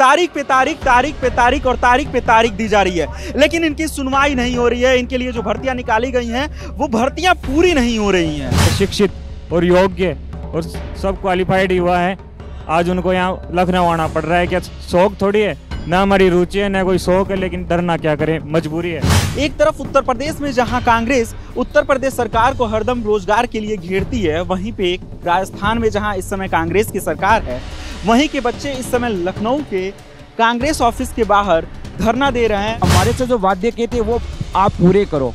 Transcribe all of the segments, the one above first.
तारीख और तारीख पे तारीख दी जा रही है, लेकिन इनकी सुनवाई नहीं हो रही है। इनके लिए जो भर्तियां निकाली गई हैं वो भर्तियां पूरी नहीं हो रही हैं। शिक्षित और योग्य और सब क्वालिफाइड युवा है, आज उनको यहाँ लखनऊ आना पड़ रहा है। क्या शौक थोड़ी है, ना हमारी रुचि है ना कोई शौक है, लेकिन डरना क्या करें, मजबूरी है। एक तरफ उत्तर प्रदेश में जहां कांग्रेस उत्तर प्रदेश सरकार को हरदम रोजगार के लिए घेरती है, वहीं पे राजस्थान में जहां इस समय कांग्रेस की सरकार है, वहीं के बच्चे इस समय लखनऊ के कांग्रेस ऑफिस के बाहर धरना दे रहे हैं। हमारे से जो वादे किए थे वो आप पूरे करो,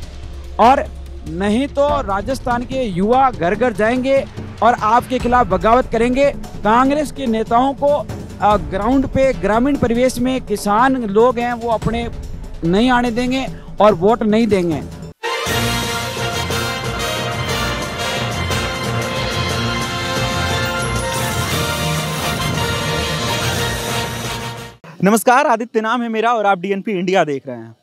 और नहीं तो राजस्थान के युवा घर घर जाएंगे और आपके खिलाफ बगावत करेंगे। कांग्रेस के नेताओं को ग्राउंड पे ग्रामीण परिवेश में किसान लोग हैं वो अपने नहीं आने देंगे और वोट नहीं देंगे। नमस्कार, आदित्य नाम है मेरा और आप डीएनपी इंडिया देख रहे हैं।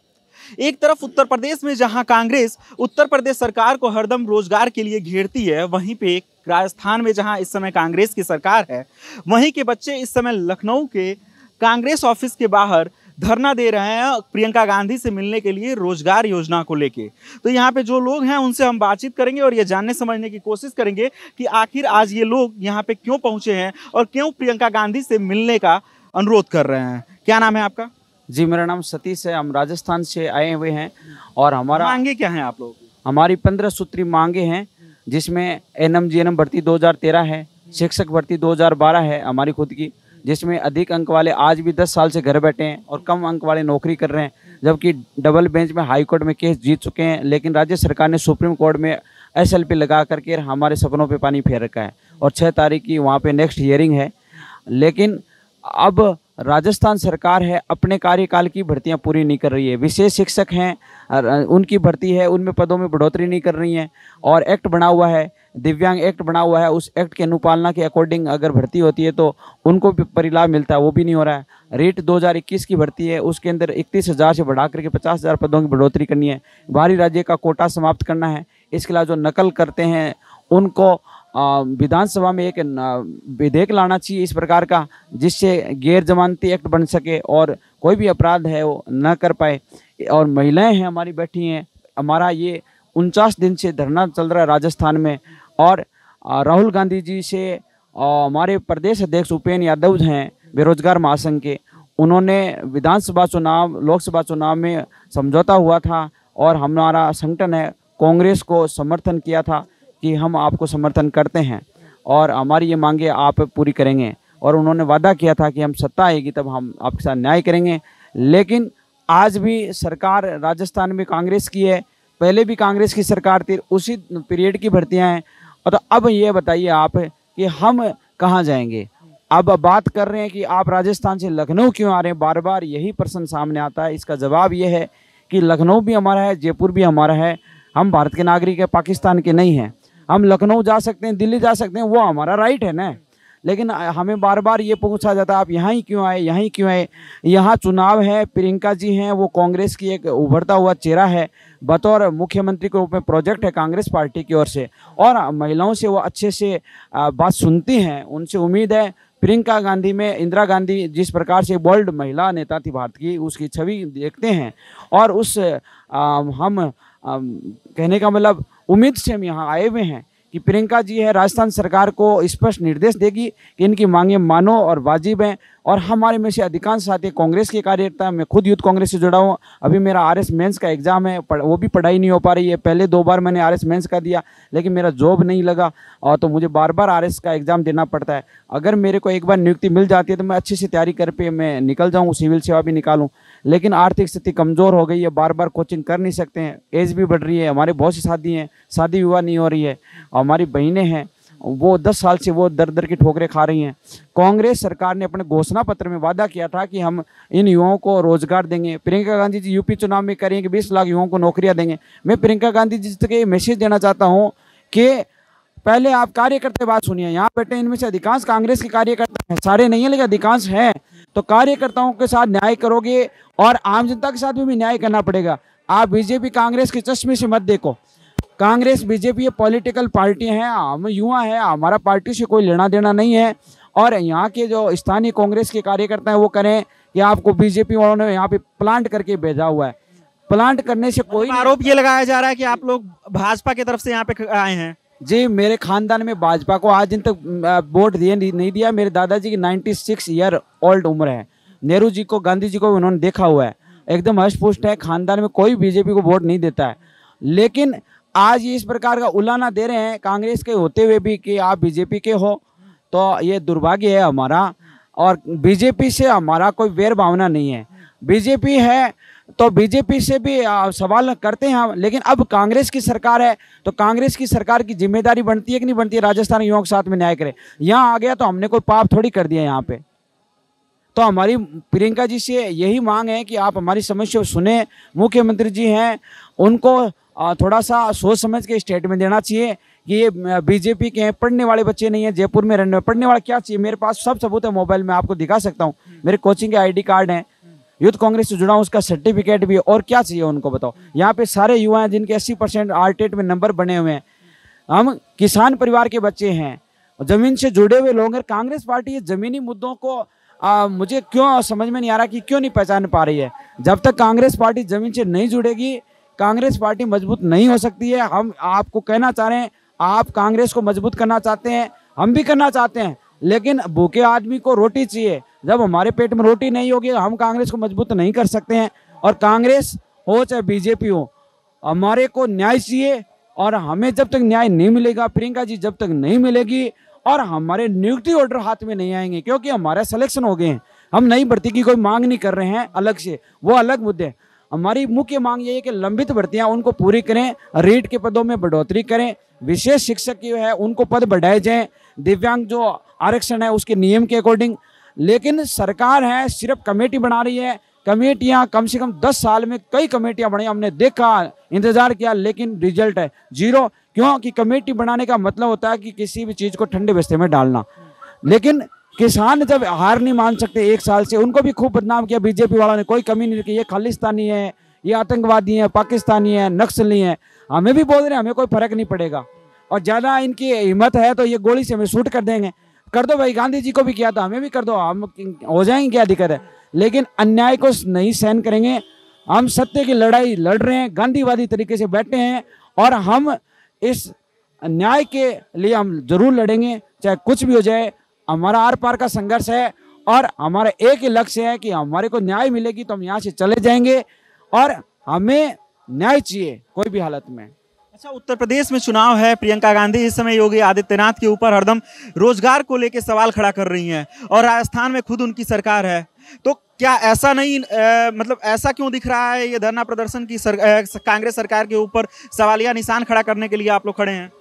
एक तरफ उत्तर प्रदेश में जहां कांग्रेस उत्तर प्रदेश सरकार को हरदम रोजगार के लिए घेरती है, वहीं पे राजस्थान में जहां इस समय कांग्रेस की सरकार है, वहीं के बच्चे इस समय लखनऊ के कांग्रेस ऑफिस के बाहर धरना दे रहे हैं प्रियंका गांधी से मिलने के लिए रोजगार योजना को लेके। तो यहाँ पे जो लोग हैं उनसे हम बातचीत करेंगे और ये जानने समझने की कोशिश करेंगे कि आखिर आज ये लोग यहाँ पे क्यों पहुँचे हैं और क्यों प्रियंका गांधी से मिलने का अनुरोध कर रहे हैं। क्या नाम है आपका? जी, मेरा नाम सतीश है। हम राजस्थान से आए हुए हैं और हमारा मांगे क्या हैं आप लोगों की? हमारी 15 सूत्री मांगे हैं, जिसमें NM-GNM भर्ती 2013 है, शिक्षक भर्ती 2012 है हमारी खुद की, जिसमें अधिक अंक वाले आज भी 10 साल से घर बैठे हैं और कम अंक वाले नौकरी कर रहे हैं, जबकि डबल बेंच में हाई कोर्ट में केस जीत चुके हैं, लेकिन राज्य सरकार ने सुप्रीम कोर्ट में SLP लगा करके हमारे सपनों पे पानी फेर रखा है। और 6 तारीख की वहाँ पे नेक्स्ट हियरिंग है। लेकिन अब राजस्थान सरकार है अपने कार्यकाल की भर्तियां पूरी नहीं कर रही है। विशेष शिक्षक हैं उनकी भर्ती है, उनमें पदों में बढ़ोतरी नहीं कर रही है। और एक्ट बना हुआ है, दिव्यांग एक्ट बना हुआ है, उस एक्ट के अनुपालना के अकॉर्डिंग अगर भर्ती होती है तो उनको भी परिलाभ मिलता है, वो भी नहीं हो रहा है। रेट 2021 की भर्ती है, उसके अंदर 31,000 से बढ़ा करके 50,000 पदों की बढ़ोतरी करनी है। बाहरी राज्य का कोटा समाप्त करना है। इसके अलावा जो नकल करते हैं उनको विधानसभा में एक विधेयक लाना चाहिए इस प्रकार का, जिससे गैर जमानती एक्ट बन सके और कोई भी अपराध है वो न कर पाए। और महिलाएं हैं हमारी बैठी हैं। हमारा ये 49 दिन से धरना चल रहा है राजस्थान में। और राहुल गांधी जी से हमारे प्रदेश अध्यक्ष उपेंद्र यादव हैं बेरोजगार महासंघ के, उन्होंने विधानसभा चुनाव लोकसभा चुनाव में समझौता हुआ था और हमारा संगठन है कांग्रेस को समर्थन किया था कि हम आपको समर्थन करते हैं और हमारी ये मांगे आप पूरी करेंगे। और उन्होंने वादा किया था कि हम सत्ता आएगी तब हम आपके साथ न्याय करेंगे। लेकिन आज भी सरकार राजस्थान में कांग्रेस की है, पहले भी कांग्रेस की सरकार थी, उसी पीरियड की भर्तियां हैं। और तो अब ये बताइए आप कि हम कहाँ जाएंगे। अब बात कर रहे हैं कि आप राजस्थान से लखनऊ क्यों आ रहे हैं, बार बार यही प्रश्न सामने आता है। इसका जवाब ये है कि लखनऊ भी हमारा है, जयपुर भी हमारा है। हम भारत के नागरिक हैं, पाकिस्तान के नहीं हैं। हम लखनऊ जा सकते हैं, दिल्ली जा सकते हैं, वो हमारा राइट है ना। लेकिन हमें बार बार ये पूछा जाता है आप यहाँ ही क्यों आए, यहाँ ही क्यों आए। यहाँ चुनाव है, प्रियंका जी हैं, वो कांग्रेस की एक उभरता हुआ चेहरा है, बतौर मुख्यमंत्री के रूप में प्रोजेक्ट है कांग्रेस पार्टी की ओर से, और महिलाओं से वो अच्छे से बात सुनती हैं। उनसे उम्मीद है प्रियंका गांधी में इंदिरा गांधी जिस प्रकार से बोल्ड महिला नेता थी भारत की, उसकी छवि देखते हैं। और उस हम कहने का मतलब उम्मीद से हम यहाँ आए हुए हैं कि प्रियंका जी है राजस्थान सरकार को स्पष्ट निर्देश देगी कि इनकी मांगें मानो और वाजिब हैं। और हमारे में से अधिकांश साथी कांग्रेस के कार्यकर्ता, मैं खुद यूथ कांग्रेस से जुड़ा हूँ। अभी मेरा RS मेंस का एग्ज़ाम है, वो भी पढ़ाई नहीं हो पा रही है। पहले 2 बार मैंने RS मेंस का दिया, लेकिन मेरा जॉब नहीं लगा और तो मुझे बार बार RS का एग्ज़ाम देना पड़ता है। अगर मेरे को एक बार नियुक्ति मिल जाती है तो मैं अच्छी से तैयारी कर पे मैं निकल जाऊँ, सिविल सेवा भी निकालूँ। लेकिन आर्थिक स्थिति कमज़ोर हो गई है, बार बार कोचिंग कर नहीं सकते हैं, एज भी बढ़ रही है, हमारे बहुत सी शादी हैं, शादी विवाह नहीं हो रही है। हमारी बहनें हैं वो 10 साल से वो दर दर की ठोकरें खा रही हैं। कांग्रेस सरकार ने अपने घोषणा पत्र में वादा किया था कि हम इन युवाओं को रोजगार देंगे। प्रियंका गांधी जी यूपी चुनाव में करेंगे कि 20 लाख युवाओं को नौकरियां देंगे। मैं प्रियंका गांधी जी तक ये मैसेज देना चाहता हूं कि पहले आप कार्यकर्ता बात सुनिए। यहाँ बैठे इनमें से अधिकांश कांग्रेस के कार्यकर्ता हैं, सारे नहीं है लेकिन अधिकांश हैं। तो कार्यकर्ताओं के साथ न्याय करोगे और आम जनता के साथ भी न्याय करना पड़ेगा। आप बीजेपी कांग्रेस के चश्मे से मत देखो। कांग्रेस बीजेपी ये पॉलिटिकल पार्टी हैं, हम युवा हैं, हमारा पार्टी से कोई लेना देना नहीं है। और यहाँ के जो स्थानीय कांग्रेस के कार्यकर्ता हैं वो करें कि आपको बीजेपी वालों ने यहाँ पे प्लांट करके भेजा हुआ है। प्लांट करने से कोई आरोप ये लगाया जा रहा है कि आप लोग भाजपा की तरफ से यहाँ पे आए हैं। जी, मेरे खानदान में भाजपा को आज दिन तक वोट दिए नहीं दिया। मेरे दादाजी की 96 ईयर ओल्ड उम्र है। नेहरू जी को, गांधी जी को उन्होंने देखा हुआ है, एकदम हष्ट-पुष्ट है। खानदान में कोई बीजेपी को वोट नहीं देता है। लेकिन आज ये इस प्रकार का उलाहना दे रहे हैं कांग्रेस के होते हुए भी कि आप बीजेपी के हो, तो ये दुर्भाग्य है हमारा। और बीजेपी से हमारा कोई वैर भावना नहीं है। बीजेपी है तो बीजेपी से भी सवाल करते हैं हम, लेकिन अब कांग्रेस की सरकार है तो कांग्रेस की सरकार की जिम्मेदारी बनती है कि नहीं बनती है राजस्थान युवाओं के साथ में न्याय करे। यहाँ आ गया तो हमने कोई पाप थोड़ी कर दिया यहाँ पे। तो हमारी प्रियंका जी से यही मांग है कि आप हमारी समस्या सुने। मुख्यमंत्री जी हैं, उनको थोड़ा सा सोच समझ के स्टेटमेंट देना चाहिए कि ये बीजेपी के हैं, पढ़ने वाले बच्चे नहीं है। जयपुर में रहने पढ़ने वाला क्या चाहिए, मेरे पास सब सबूत है, मोबाइल में आपको दिखा सकता हूँ। मेरे कोचिंग के ID कार्ड हैं, यूथ कांग्रेस से जुड़ा हूँ, उसका सर्टिफिकेट भी है। और क्या चाहिए उनको बताओ। यहाँ पे सारे युवा हैं जिनके 80% RTET में नंबर बने हुए हैं। हम किसान परिवार के बच्चे हैं, जमीन से जुड़े हुए लोग हैं। कांग्रेस पार्टी ये जमीनी मुद्दों को मुझे क्यों समझ में नहीं आ रहा कि क्यों नहीं पहचान पा रही है। जब तक कांग्रेस पार्टी जमीन से नहीं जुड़ेगी, कांग्रेस पार्टी मजबूत नहीं हो सकती है। हम आपको कहना चाह रहे हैं, आप कांग्रेस को मजबूत करना चाहते हैं, हम भी करना चाहते हैं, लेकिन भूखे आदमी को रोटी चाहिए। जब हमारे पेट में रोटी नहीं होगी हम कांग्रेस को मजबूत नहीं कर सकते हैं। और कांग्रेस हो चाहे बीजेपी हो, हमारे को न्याय चाहिए। और हमें जब तक न्याय नहीं मिलेगा, प्रियंका जी जब तक नहीं मिलेगी और हमारे नियुक्ति ऑर्डर हाथ में नहीं आएंगे, क्योंकि हमारा सिलेक्शन हो गए हैं, हम नई भर्ती की कोई मांग नहीं कर रहे हैं अलग से, वो अलग मुद्दे। हमारी मुख्य मांग ये है कि लंबित भर्तियां उनको पूरी करें, रीट के पदों में बढ़ोतरी करें, विशेष शिक्षक जो है उनको पद बढ़ाए जाएं, दिव्यांग जो आरक्षण है उसके नियम के अकॉर्डिंग। लेकिन सरकार है सिर्फ कमेटी बना रही है। कमेटियां कम से कम 10 साल में कई कमेटियां बनी, हमने देखा, इंतजार किया, लेकिन रिजल्ट है 0। क्योंकि कमेटी बनाने का मतलब होता है कि किसी भी चीज को ठंडे बस्ते में डालना। लेकिन किसान जब हार नहीं मान सकते 1 साल से, उनको भी खूब बदनाम किया बीजेपी वालों ने, कोई कमी नहीं रखी, ये खालिस्तानी है, ये आतंकवादी है, पाकिस्तानी है, नक्सली है। हमें भी बोल रहे हैं, हमें कोई फर्क नहीं पड़ेगा। और ज्यादा इनकी हिम्मत है तो ये गोली से हमें शूट कर देंगे। कर दो भाई, गांधी जी को भी किया था, हमें भी कर दो, हम हो जाएंगे, क्या दिक्कत है। लेकिन अन्याय को नहीं सहन करेंगे। हम सत्य की लड़ाई लड़ रहे हैं, गांधीवादी तरीके से बैठे हैं, और हम इस न्याय के लिए हम जरूर लड़ेंगे, चाहे कुछ भी हो जाए। हमारा आर पार का संघर्ष है और हमारा एक ही लक्ष्य है कि हमारे को न्याय मिलेगी तो हम यहाँ से चले जाएंगे, और हमें न्याय चाहिए कोई भी हालत में। अच्छा, उत्तर प्रदेश में चुनाव है, प्रियंका गांधी इस समय योगी आदित्यनाथ के ऊपर हरदम रोजगार को लेकर सवाल खड़ा कर रही हैं, और राजस्थान में खुद उनकी सरकार है। तो क्या ऐसा नहीं मतलब ऐसा क्यों दिख रहा है ये धरना प्रदर्शन की कांग्रेस सरकार के ऊपर सवालिया निशान खड़ा करने के लिए आप लोग खड़े हैं?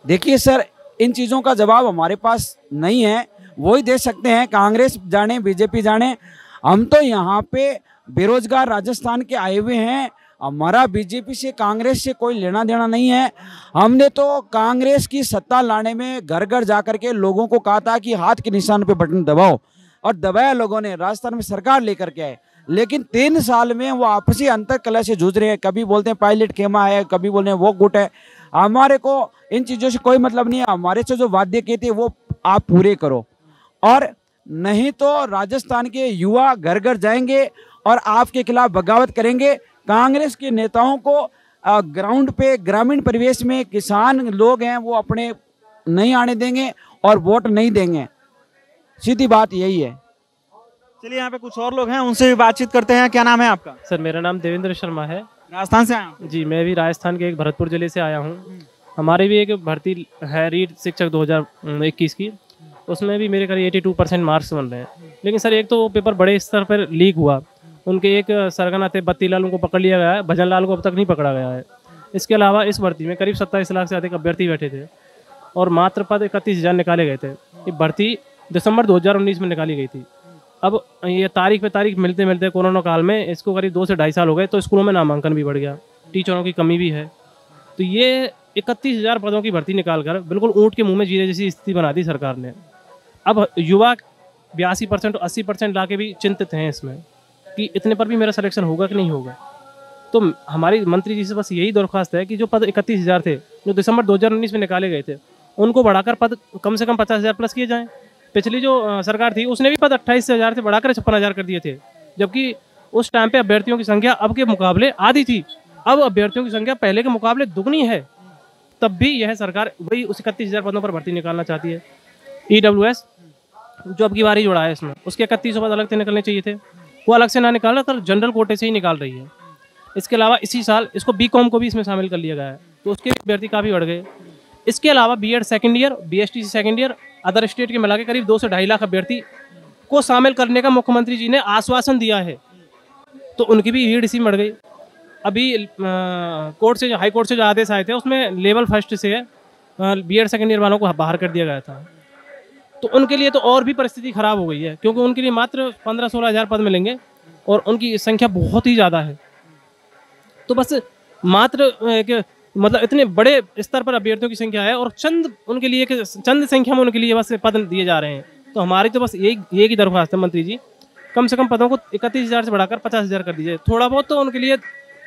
देखिए सर, इन चीज़ों का जवाब हमारे पास नहीं है, वो ही दे सकते हैं, कांग्रेस जाने बीजेपी जाने। हम तो यहाँ पे बेरोजगार राजस्थान के आए हुए हैं। हमारा बीजेपी से कांग्रेस से कोई लेना देना नहीं है। हमने तो कांग्रेस की सत्ता लाने में घर घर जाकर के लोगों को कहा था कि हाथ के निशान पे बटन दबाओ, और दबाया लोगों ने, राजस्थान में सरकार लेकर के आए। लेकिन 3 साल में वो आपसी अंतर कलह से जूझ रहे हैं। कभी बोलते हैं पायलट खेमा है, कभी बोलते हैं वो गुट है। हमारे को इन चीज़ों से कोई मतलब नहीं है। हमारे से जो वादे किए थे वो आप पूरे करो, और नहीं तो राजस्थान के युवा घर घर जाएंगे और आपके खिलाफ बगावत करेंगे। कांग्रेस के नेताओं को ग्राउंड पे, ग्रामीण परिवेश में किसान लोग हैं वो अपने नहीं आने देंगे और वोट नहीं देंगे, सीधी बात यही है। चलिए, यहाँ पे कुछ और लोग हैं, उनसे भी बातचीत करते हैं। क्या नाम है आपका? सर, मेरा नाम देवेंद्र शर्मा है। राजस्थान से आया हूँ जी, मैं भी राजस्थान के एक भरतपुर जिले से आया हूँ। हमारी भी एक भर्ती है रीट शिक्षक 2021 की, उसमें भी मेरे करीब 82% मार्क्स बन रहे हैं। लेकिन सर, एक तो पेपर बड़े स्तर पर लीक हुआ। उनके एक सरगना थे बत्तीलाल, उनको पकड़ लिया गया है, भजन लाल को अब तक नहीं पकड़ा गया है। इसके अलावा इस भर्ती में करीब 27 लाख से अधिक अभ्यर्थी बैठे थे, और मात्र पद 31,000 निकाले गए थे। ये भर्ती दिसंबर 2019 में निकाली गई थी। अब ये तारीख पे तारीख मिलते मिलते कोरोना काल में इसको करीब 2 से 2.5 साल हो गए, तो स्कूलों में नामांकन भी बढ़ गया, टीचरों की कमी भी है। तो ये 31,000 पदों की भर्ती निकाल कर बिल्कुल ऊँट के मुँह में जीरे जैसी स्थिति बना दी सरकार ने। अब युवा 82% 80% ला के भी चिंतित हैं इसमें कि इतने पर भी मेरा सिलेक्शन होगा कि नहीं होगा। तो हमारी मंत्री जी से बस यही दरख्वास्त है कि जो पद 31,000 थे जो दिसंबर 2019 में निकाले गए थे, उनको बढ़ाकर पद कम से कम 50,000 प्लस किए जाएं, पिछली जो सरकार थी उसने भी पद 28,000 से बढ़ाकर 56,000 कर दिए थे, जबकि उस टाइम पे अभ्यर्थियों की संख्या अब के मुकाबले आधी थी। अब अभ्यर्थियों की संख्या पहले के मुकाबले दुगनी है, तब भी यह सरकार वही उस 31,000 पदों पर भर्ती निकालना चाहती है। EWS जो अब की बारी जोड़ा है इसमें, उसके 3100 पद अलग से निकलने चाहिए थे, वो अलग से ना निकाला कर जनरल कोटे से ही निकाल रही है। इसके अलावा इसी साल इसको BCom को भी इसमें शामिल कर लिया गया है, तो उसके अभ्यर्थी काफ़ी बढ़ गए। इसके अलावा B.Ed second year, BSTC second year, other state के मिला के करीब 2 से 2.5 लाख अभ्यर्थी को शामिल करने का मुख्यमंत्री जी ने आश्वासन दिया है, तो उनकी भी भीड़ इसी में बढ़ गई। अभी कोर्ट से, हाई कोर्ट से जो आदेश आए थे उसमें लेवल फर्स्ट से B.Ed सेकेंड ईयर वालों को बाहर कर दिया गया था, तो उनके लिए तो और भी परिस्थिति खराब हो गई है, क्योंकि उनके लिए मात्र 15-16 हज़ार पद मिलेंगे और उनकी संख्या बहुत ही ज़्यादा है। तो बस मात्र एक मतलब इतने बड़े स्तर पर अभ्यर्थियों की संख्या है और चंद उनके लिए चंद संख्या में उनके लिए बस पद दिए जा रहे हैं। तो हमारी तो बस यही की दरख्वास्त है मंत्री जी, कम से कम पदों को 31,000 से बढ़ाकर 50,000 कर दीजिए। थोड़ा बहुत तो उनके लिए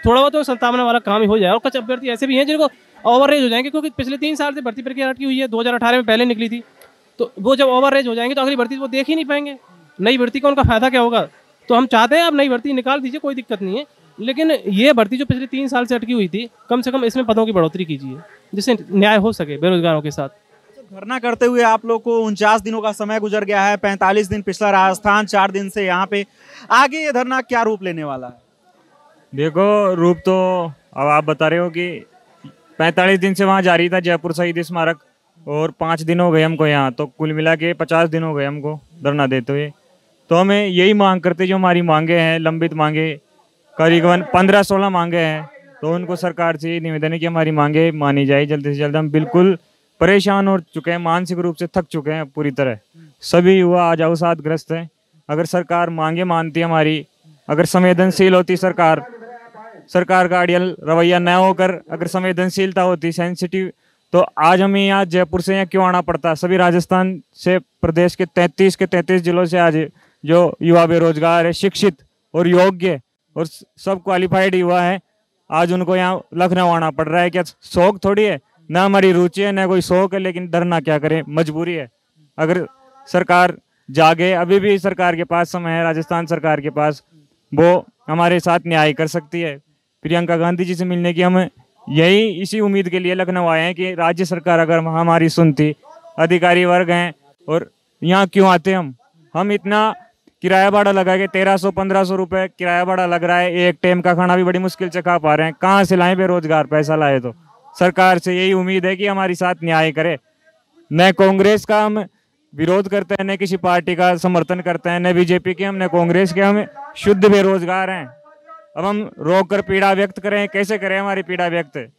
संतावना वाला काम ही हो जाए। और कुछ अभ्यर्थी ऐसे भी हैं जिनको ओवरएज हो जाएंगे, क्योंकि पिछले 3 साल से भर्ती प्रक्रिया अटकी हुई है, 2018 में पहले निकली थी, तो वो जब ओवरएज हो जाएंगे तो अगली भर्ती वो देख ही नहीं पाएंगे। नई भर्ती का उनका फायदा क्या होगा? तो हम चाहते हैं आप नई भर्ती निकाल दीजिए, कोई दिक्कत नहीं है, लेकिन ये भर्ती जो पिछले 3 साल से अटकी हुई थी, कम से कम इसमें पदों की बढ़ोतरी कीजिए जिससे न्याय हो सके बेरोजगारों के साथ। धरना करते हुए आप लोग को 49 दिनों का समय गुजर गया है, 45 दिन पिछला राजस्थान, 4 दिन से यहाँ पे। आगे ये धरना क्या रूप लेने वाला है? देखो, रूप तो अब आप बता रहे हो कि 45 दिन से वहाँ जारी था जयपुर शहीद स्मारक, और 5 दिन हो गए हमको यहाँ, तो कुल मिला के 50 दिन हो गए हमको धरना देते हुए। तो हमें यही मांग करते, जो हमारी मांगे हैं, लंबित मांगे करीबन 15-16 मांगे हैं, तो उनको सरकार से निवेदन है कि हमारी मांगे मानी जाए जल्द से जल्द। हम बिल्कुल परेशान हो चुके हैं, मानसिक रूप से थक चुके हैं पूरी तरह। सभी युवा आज अवसादग्रस्त हैं। अगर सरकार मांगे मानती हमारी, अगर संवेदनशील होती सरकार का अड़ियल रवैया न होकर अगर संवेदनशीलता होती, सेंसिटिव, तो आज हमें यहाँ जयपुर से यहाँ क्यों आना पड़ता? सभी राजस्थान से, प्रदेश के 33 जिलों से आज जो युवा बेरोजगार है, शिक्षित और योग्य और सब क्वालिफाइड युवा है, आज उनको यहाँ लखनऊ आना पड़ रहा है। क्या शौक थोड़ी है? ना हमारी रुचि है, ना कोई शौक है, लेकिन डरना क्या करें, मजबूरी है। अगर सरकार जागे, अभी भी सरकार के पास समय है, राजस्थान सरकार के पास, वो हमारे साथ न्याय कर सकती है। प्रियंका गांधी जी से मिलने की हम यही इसी उम्मीद के लिए लखनऊ आए हैं कि राज्य सरकार अगर हमारी सुनती, अधिकारी वर्ग हैं, और यहाँ क्यों आते हम इतना किराया भाड़ा लगा के 1300-1500 रुपये किराया भाड़ा लग रहा है, एक टाइम का खाना भी बड़ी मुश्किल से खा पा रहे हैं। कहाँ से लाएं बेरोजगार पैसा लाए? तो सरकार से यही उम्मीद है कि हमारी साथ न्याय करे। न कांग्रेस का हम विरोध करते हैं, न किसी पार्टी का समर्थन करते हैं, न बीजेपी के हम, न कांग्रेस के हम, शुद्ध बेरोजगार हैं। अब हम रोक कर पीड़ा व्यक्त करें, कैसे करें हमारी पीड़ा व्यक्त?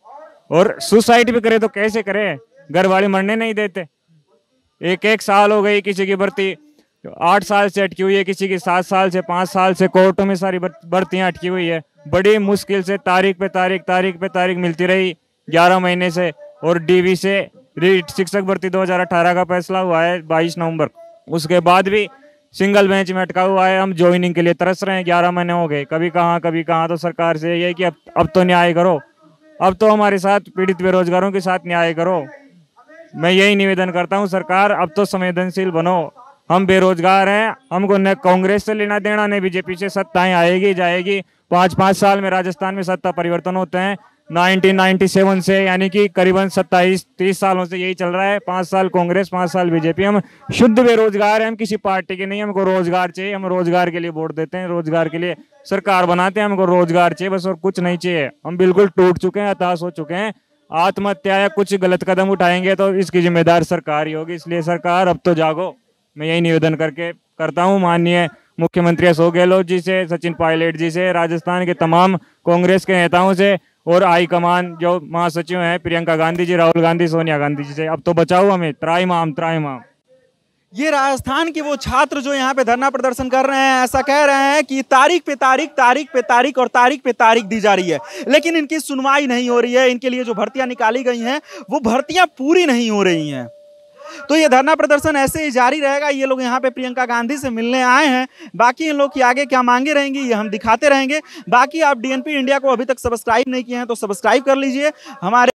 और सुसाइड भी करें तो कैसे करें? घर वाले मरने नहीं देते। एक साल हो गई किसी की भर्ती 8 साल से अटकी हुई है, किसी की 7 साल से, 5 साल से, कोर्टों में सारी भर्तियां अटकी हुई है। बड़ी मुश्किल से तारीख पे तारीख मिलती रही 11 महीने से। और DV से रीट शिक्षक भर्ती 2018 का फैसला हुआ है 22 नवंबर, उसके बाद भी सिंगल बेंच में अटका हुआ है। हम ज्वाइनिंग के लिए तरस रहे हैं, 11 महीने हो गए, कभी कहाँ। तो सरकार से यही है कि अब तो न्याय करो, अब तो हमारे साथ पीड़ित बेरोजगारों के साथ न्याय करो। मैं यही निवेदन करता हूँ, सरकार अब तो संवेदनशील बनो। हम बेरोजगार हैं, हमको न कांग्रेस से लेना देना, न बीजेपी से। सत्ताएं आएगी जाएगी, 5-5 साल में राजस्थान में सत्ता परिवर्तन होते हैं। 1997 से, यानी कि करीबन 27-30 सालों से यही चल रहा है। 5 साल कांग्रेस, 5 साल बीजेपी। हम शुद्ध बेरोजगार हैं, हम किसी पार्टी के नहीं। हमको रोजगार चाहिए, हम रोजगार के लिए वोट देते हैं, रोजगार के लिए सरकार बनाते हैं। हमको रोजगार चाहिए बस, और कुछ नहीं चाहिए। हम बिल्कुल टूट चुके हैं, हताश हो चुके हैं। आत्महत्या या कुछ गलत कदम उठाएंगे तो इसकी जिम्मेदार सरकार ही होगी। इसलिए सरकार अब तो जागो। मैं यही निवेदन करता हूँ माननीय मुख्यमंत्री अशोक गहलोत जी से, सचिन पायलट जी से, राजस्थान के तमाम कांग्रेस के नेताओं से, और हाईकमान जो महासचिव हैं प्रियंका गांधी जी, राहुल गांधी, सोनिया गांधी जी से, अब तो बचाओ हमें, त्राहिमाम। ये राजस्थान के वो छात्र जो यहाँ पे धरना प्रदर्शन कर रहे हैं, ऐसा कह रहे हैं कि तारीख पे तारीख दी जा रही है, लेकिन इनकी सुनवाई नहीं हो रही है। इनके लिए जो भर्तियां निकाली गई हैं वो भर्तियां पूरी नहीं हो रही हैं। तो ये धरना प्रदर्शन ऐसे ही जारी रहेगा। ये लोग यहाँ पे प्रियंका गांधी से मिलने आए हैं, बाकी इन लोग की आगे क्या मांगे रहेंगी ये हम दिखाते रहेंगे। बाकी आप DNP इंडिया को अभी तक सब्सक्राइब नहीं किए हैं तो सब्सक्राइब कर लीजिए। हमारे